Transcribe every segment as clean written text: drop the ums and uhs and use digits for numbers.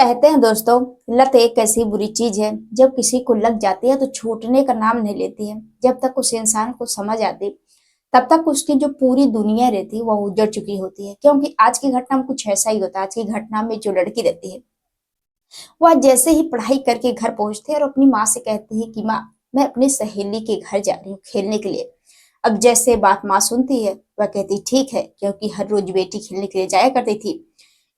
कहते हैं दोस्तों, लत एक ऐसी बुरी चीज है। जब किसी को लग जाती है तो छूटने का नाम नहीं लेती है। जब तक उस इंसान को समझ आती तब तक उसकी जो पूरी दुनिया रहती है वह उजड़ चुकी होती है। क्योंकि आज की घटना में कुछ ऐसा ही होता है। आज की घटना में जो लड़की रहती है वह जैसे ही पढ़ाई करके घर पहुंचती है और अपनी माँ से कहती है कि माँ, मैं अपनी सहेली के घर जा रही हूँ खेलने के लिए। अब जैसे बात माँ सुनती है वह कहती ठीक है, क्योंकि हर रोज बेटी खेलने के लिए जाया करती थी,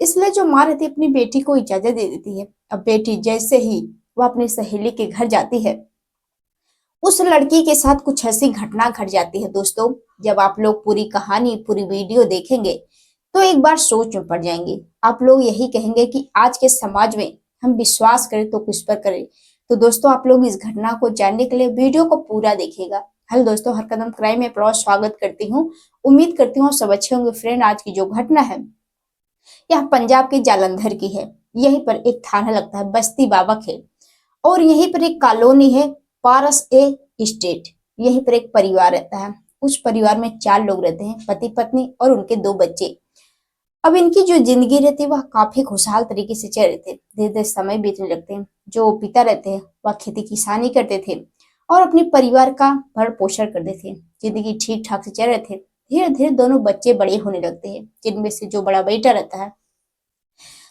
इसलिए जो माँ रहती है अपनी बेटी को इजाजत दे देती है। अब बेटी जैसे ही वह अपनी सहेली के घर जाती है, उस लड़की के साथ कुछ ऐसी घटना घट जाती है दोस्तों। जब आप लोग पूरी कहानी पूरी वीडियो देखेंगे तो एक बार सोच में पड़ जाएंगे। आप लोग यही कहेंगे कि आज के समाज में हम विश्वास करें तो किस पर करें। तो दोस्तों, आप लोग इस घटना को जानने के लिए वीडियो को पूरा देखिएगा। हेलो दोस्तों, हर कदम क्राइम में प्रॉ स्वागत करती हूँ। उम्मीद करती हूँ सब अच्छे होंगे। फ्रेंड, आज की जो घटना है यह पंजाब के जालंधर की है। यहीं पर एक थाना लगता है बस्ती बाबा खेल, और यहीं पर एक कॉलोनी है पारस ए स्टेट। यहीं पर एक परिवार रहता है। उस परिवार में 4 लोग रहते हैं, पति पत्नी और उनके 2 बच्चे। अब इनकी जो जिंदगी रहती है वह काफी खुशहाल तरीके से चल रहे थे। धीरे धीरे समय बीतने लगते हैं। जो पिता रहते हैं वह खेती किसानी करते थे और अपने परिवार का भरण पोषण करते थे। जिंदगी ठीक ठाक से चल रहे थे। धीरे धीरे दोनों बच्चे बड़े होने लगते हैं, जिनमें से जो बड़ा बेटा रहता है,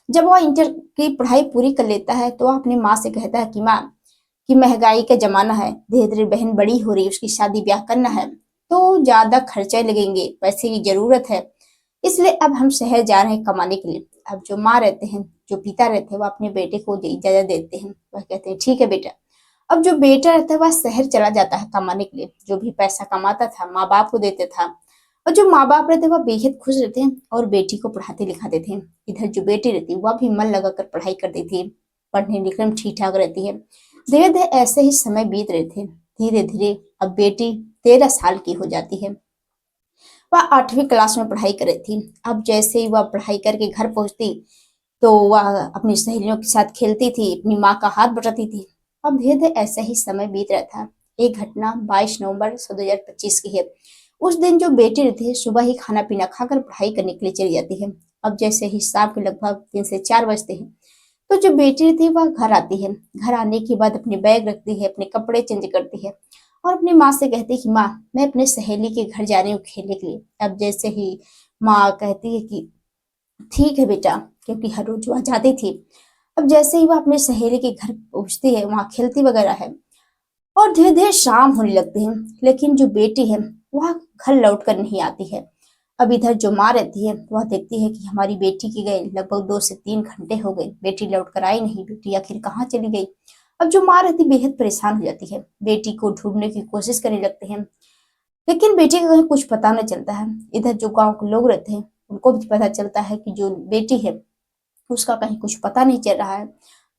जब वह इंटर की पढ़ाई पूरी कर लेता है तो वह अपनी माँ से कहता है कि माँ, कि महंगाई का जमाना है, धीरे धीरे बहन बड़ी हो रही है, उसकी शादी ब्याह करना है तो ज्यादा खर्चे लगेंगे, पैसे की जरूरत है, इसलिए अब हम शहर जा रहे हैं कमाने के लिए। अब जो माँ रहते हैं, जो पिता रहते हैं, वो अपने बेटे को इजाजत देते हैं। वह कहते हैं ठीक है बेटा। अब जो बेटा रहता है वह शहर चला जाता है कमाने के लिए। जो भी पैसा कमाता था माँ बाप को देते था, और जो माँ बाप रहते हैं वह बेहद खुश रहते हैं और बेटी को पढ़ाते लिखाते थे। इधर जो बेटी रहती है वह भी मन लगाकर पढ़ाई करती थी, पढ़ने लिखने में ठीक ठाक रहती है। धीरे धीरे ऐसे ही समय बीत रहे थे। धीरे धीरे अब बेटी 13 साल की हो जाती है। वह 8वीं क्लास में पढ़ाई कर रही थी। अब जैसे ही वह पढ़ाई करके घर पहुंचती तो वह अपनी सहेलियों के साथ खेलती थी, अपनी माँ का हाथ बटाती थी। अब धीरे धीरे ऐसे ही समय बीत रहा था। एक घटना 22 नवंबर 2025 की है। उस दिन जो बेटी रहती है सुबह ही खाना पीना खाकर पढ़ाई करने के लिए चली जाती है। अब जैसे ही शाम के लगभग 3 से 4 बजते हैं तो जो बेटी रहती है वह घर आती है। घर आने के बाद अपने बैग रखती है, अपने कपड़े चेंज करती है और अपनी माँ से कहती है कि माँ, मैं अपने सहेली के घर जा रही हूँ खेलने के लिए। अब जैसे ही माँ कहती है कि ठीक है बेटा, क्योंकि हर रोज वह जाती थी। अब जैसे ही वह अपने सहेली के घर पहुंचती है, वहां खेलती वगैरह है और धीरे धीरे शाम होने लगती है, लेकिन जो बेटी है वह घर लौट कर नहीं आती है। अब इधर जो माँ रहती है वह देखती है कि हमारी बेटी की गए लगभग 2 से 3 घंटे हो गए, बेटी लौट कर आई नहीं, बेटी आखिर कहाँ चली गई। अब जो माँ रहती बेहद परेशान हो जाती है, बेटी को ढूंढने की कोशिश करने लगते हैं, लेकिन बेटी का कहीं कुछ पता न चलता है। इधर जो गांव के लोग रहते हैं उनको भी पता चलता है कि जो बेटी है उसका कहीं कुछ पता नहीं चल रहा है।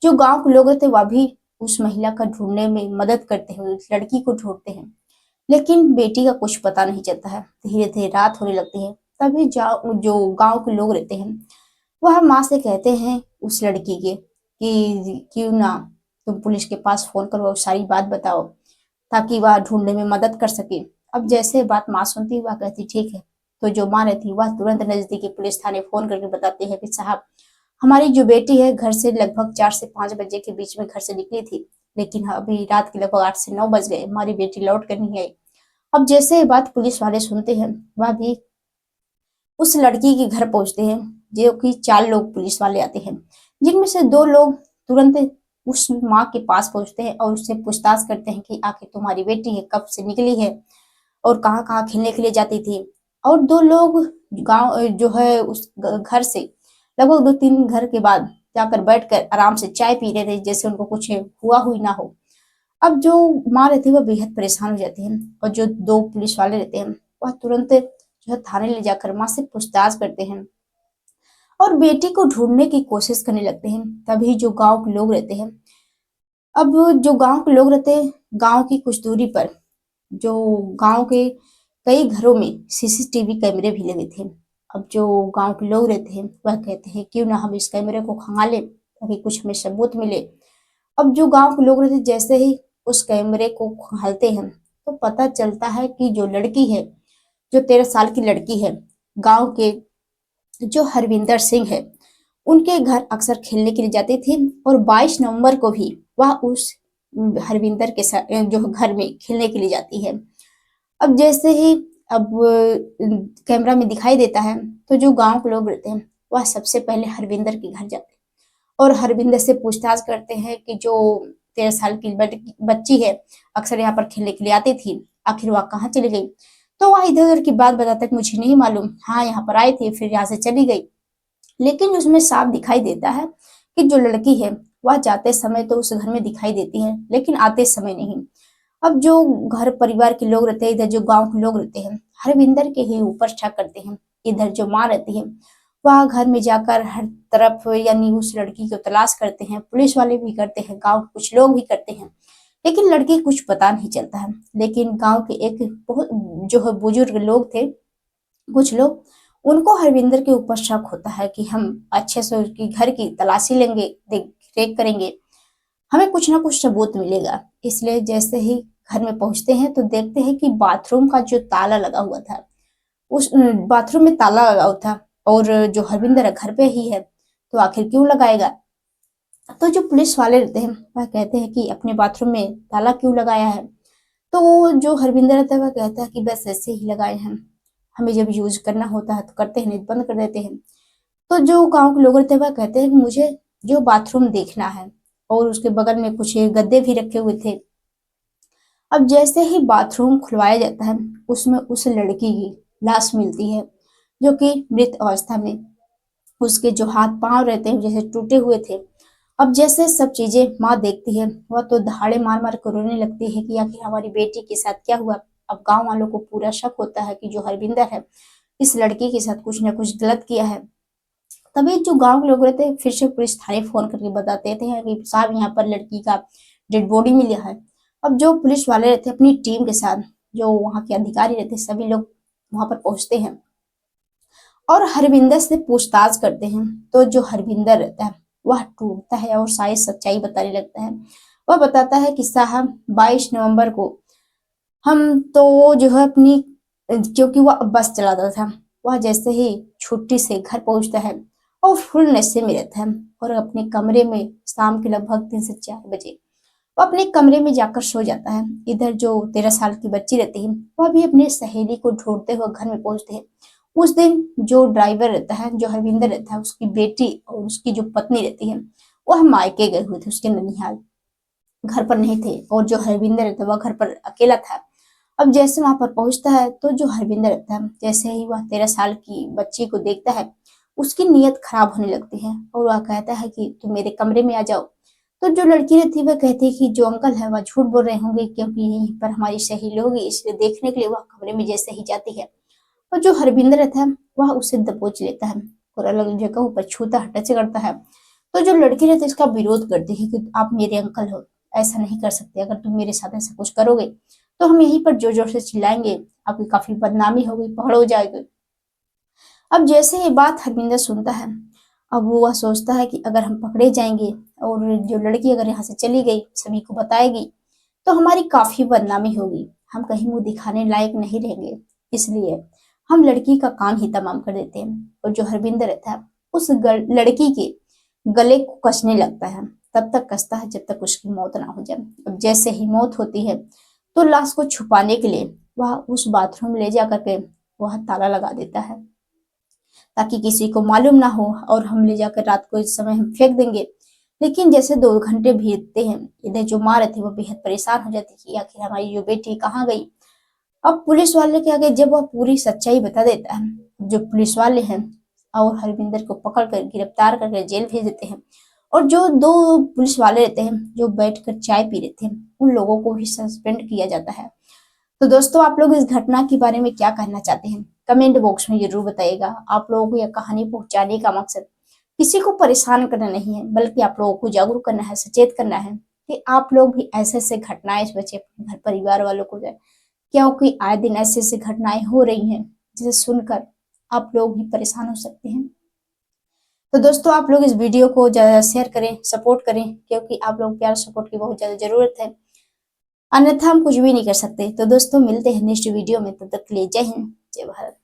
जो गांव के लोग रहते हैं वह भी उस महिला का ढूंढने में मदद करते हैं, उस लड़की को ढूंढते हैं, लेकिन बेटी का कुछ पता नहीं चलता है। धीरे धीरे रात होने लगती है। तभी जो गांव के लोग रहते हैं वह माँ से कहते हैं उस लड़की के कि क्यों ना तुम पुलिस के पास फोन करो, सारी बात बताओ, ताकि वह ढूंढने में मदद कर सके। अब जैसे बात माँ सुनती वह कहती ठीक है। तो जो माँ रहती वह तुरंत नजदीकी पुलिस थाने फोन करके बताती है कि साहब, हमारी जो बेटी है घर से लगभग 4 से 5 बजे के बीच में घर से निकली थी, लेकिन अभी रात के लगभग 8 से 9 बज गए, हमारी बेटी लौट कर नहीं आई। अब जैसे ये बात पुलिस वाले सुनते हैं वह भी उस लड़की के घर पहुंचते हैं। जो कि 4 लोग पुलिस वाले आते हैं, जिनमें से 2 लोग तुरंत उस माँ के पास पहुंचते हैं और उससे पूछताछ करते हैं कि आखिर तुम्हारी बेटी है कब से निकली है और कहाँ कहाँ खेलने के लिए जाती थी। और 2 लोग गांव जो है उस घर से लगभग 2-3 घर के बाद जाकर बैठकर आराम से चाय पी रहे थे, जैसे उनको कुछ हुआ हुई ना हो। अब जो माँ रहती है वह बेहद परेशान हो जाती है और जो 2 पुलिस वाले रहते हैं वह तुरंत जो है थाने ले जाकर माँ से पूछताछ करते हैं और बेटी को ढूंढने की कोशिश करने लगते हैं। तभी जो गांव के लोग रहते हैं, अब जो गांव के लोग रहते हैं, गांव की कुछ दूरी पर जो गांव के कई घरों में सीसीटीवी कैमरे भी लगे थे। अब जो गांव के लोग रहते हैं वह कहते हैं क्यों ना हम इस कैमरे को खंगाले ताकि कुछ हमें सबूत मिले। अब जो गांव के लोग रहते हैं जैसे ही उस कैमरे को खंगालते हैं तो पता चलता है कि जो लड़की है, जो 13 साल की लड़की है, गांव के जो हरविंदर सिंह है, उनके घर अक्सर खेलने के लिए जाती थी और 22 नवंबर को भी वह उस हरविंदर के साथ जो घर में खेलने के लिए जाती है। अब जैसे ही अब कैमरा में दिखाई देता है तो जो गांव के लोग रहते हैं वह सबसे पहले हरविंदर के घर जाते हैं और हरविंदर से पूछताछ करते हैं कि जो 13 साल की बच्ची है अक्सर यहाँ पर खेलने के लिए आती थी, आखिर वह कहाँ चली गई। तो वह इधर उधर की बात बताता है कि मुझे नहीं मालूम, हाँ यहाँ पर आई थी फिर यहाँ से चली गई। लेकिन उसमें साफ दिखाई देता है कि जो लड़की है वह जाते समय तो उस घर में दिखाई देती है लेकिन आते समय नहीं। अब जो घर परिवार के लोग रहते हैं, इधर जो गांव के लोग रहते हैं, हरविंदर के ही ऊपर शक करते हैं। इधर जो माँ रहती है वह घर में जाकर हर तरफ यानी उस लड़की को तलाश करते हैं, पुलिस वाले भी करते हैं, गांव के कुछ लोग भी करते हैं, लेकिन लड़की कुछ पता नहीं चलता है। लेकिन गांव के एक बहुत जो है बुजुर्ग लोग थे, कुछ लोग, उनको हरविंदर के ऊपर शक होता है कि हम अच्छे से उसकी घर की तलाशी लेंगे, देख रेख करेंगे, हमें कुछ ना कुछ सबूत मिलेगा। इसलिए जैसे ही घर में पहुंचते हैं तो देखते हैं कि बाथरूम का जो ताला लगा हुआ था, उस बाथरूम में ताला लगा हुआ था और जो हरविंदर घर पे ही है तो आखिर क्यों लगाएगा। तो जो पुलिस वाले रहते हैं वह कहते हैं कि अपने बाथरूम में ताला क्यों लगाया है। तो वो जो हरविंदर रहता है वह कहता है कि बस ऐसे ही लगाए हैं, हमें जब यूज करना होता है तो करते हैं, नहीं तो बंद कर देते हैं। तो जो गांव के लोग रहते हैं वह कहते हैं कि मुझे जो बाथरूम देखना है, और उसके बगल में कुछ गद्दे भी रखे हुए थे। अब जैसे ही बाथरूम खुलवाया जाता है उसमें उस लड़की की लाश मिलती है जो कि मृत अवस्था में, उसके जो हाथ पांव रहते हैं जैसे टूटे हुए थे। अब जैसे सब चीजें माँ देखती है वह तो दहाड़े मार मार कर रोने लगती है कि आखिर हमारी बेटी के साथ क्या हुआ। अब गांव वालों को पूरा शक होता है कि जो हरविंदर है इस लड़की के साथ कुछ न कुछ गलत किया है। तभी जो गांव के लोग रहते हैं फिर से पुलिस थाने फोन करके बताते थे कि साहब यहाँ पर लड़की का डेड बॉडी मिला है। अब जो पुलिस वाले रहते हैं अपनी टीम के साथ, जो वहाँ के अधिकारी रहते हैं, सभी लोग वहां पर पहुंचते हैं और हरविंदर से पूछताछ करते हैं। तो जो हरविंदर रहता है वह टूटता है और सारी सच्चाई बताने लगता है। वह बताता है कि साहब 22 नवंबर को हम तो जो है अपनी, क्योंकि वह बस चलाता था, वह जैसे ही छुट्टी से घर पहुंचता है और फुल नशे में रहता है और अपने कमरे में शाम के लगभग 3 से 4 बजे वो अपने कमरे में जाकर सो जाता है। इधर जो 13 साल की बच्ची रहती है वह भी अपनी सहेली को ढूंढते हुए घर में पहुंचते हैं। उस दिन जो ड्राइवर रहता है, जो हरविंदर रहता है, उसकी बेटी और उसकी जो पत्नी रहती है वह मायके गए हुए थे, उसके ननिहाल, घर पर नहीं थे। और जो हरविंदर रहता है वह घर पर अकेला था। अब जैसे वहां पर पहुंचता है तो जो हरविंदर रहता है जैसे ही वह 13 साल की बच्ची को देखता है उसकी नीयत खराब होने लगती है और वह कहता है कि तुम मेरे कमरे में आ जाओ। तो जो लड़की रहती है वह कहती है कि जो अंकल है वह झूठ बोल रहे होंगे क्योंकि यहीं पर हमारी सहेली होगी, इसलिए देखने के लिए वह कमरे में जैसे ही जाती है और जो हरविंदर रहता है वह उसे दबोच लेता है और अलग अलग जगहों पर छूता टच करता है। तो जो लड़की रहती है इसका विरोध करती है कि आप मेरे अंकल हो, ऐसा नहीं कर सकते, अगर तुम मेरे साथ ऐसा कुछ करोगे तो हम यहीं पर जोर जोर से चिल्लाएंगे, आपकी काफी बदनामी होगी, पकड़ हो जाएगी। अब जैसे ये बात हरविंदर सुनता है, अब वो वह सोचता है कि अगर हम पकड़े जाएंगे और जो लड़की अगर यहाँ से चली गई, सभी को बताएगी, तो हमारी काफी बदनामी होगी, हम कहीं मुंह दिखाने लायक नहीं रहेंगे। इसलिए हम लड़की का काम ही तमाम कर देते हैं। और जो हरविंदर रहता है उस लड़की के गले को कसने लगता है, तब तक कसता है जब तक उसकी मौत ना हो जाए। अब जैसे ही मौत होती है तो लाश को छुपाने के लिए वह उस बाथरूम ले जा करके वह ताला लगा देता है ताकि किसी को मालूम ना हो और हम ले जाकर रात को इस समय हम फेंक देंगे। लेकिन जैसे 2 घंटे बीतते हैं, इधर जो माँ रहती है वो बेहद परेशान हो जाती है कि आखिर हमारी जो बेटी कहाँ गई। अब पुलिस वाले के आगे जब वह पूरी सच्चाई बता देता है, जो पुलिस वाले हैं और हरविंदर को पकड़ कर गिरफ्तार करके जेल भेज देते हैं। और जो 2 पुलिस वाले रहते हैं जो बैठकर चाय पी रहे थे उन लोगों को भी सस्पेंड किया जाता है। तो दोस्तों आप लोग इस घटना के बारे में क्या कहना चाहते हैं, कमेंट बॉक्स में जरूर बताइएगा। आप लोगों को यह कहानी पहुंचाने का मकसद किसी को परेशान करना नहीं है, बल्कि आप लोगों को जागरूक करना है, सचेत करना है कि आप लोग भी ऐसे ऐसे घटनाएं से बचे अपने घर परिवार वालों को जाए, क्योंकि आए दिन ऐसी ऐसी घटनाएं हो रही हैं जिसे सुनकर आप लोग भी परेशान हो सकते हैं। तो दोस्तों आप लोग इस वीडियो को ज्यादा शेयर करें, सपोर्ट करें, क्योंकि आप लोग प्यार सपोर्ट की बहुत ज्यादा जरूरत है, अन्यथा हम कुछ भी नहीं कर सकते। तो दोस्तों मिलते हैं नेक्स्ट वीडियो में, तब तक के लिए जय हिंद, जय भारत।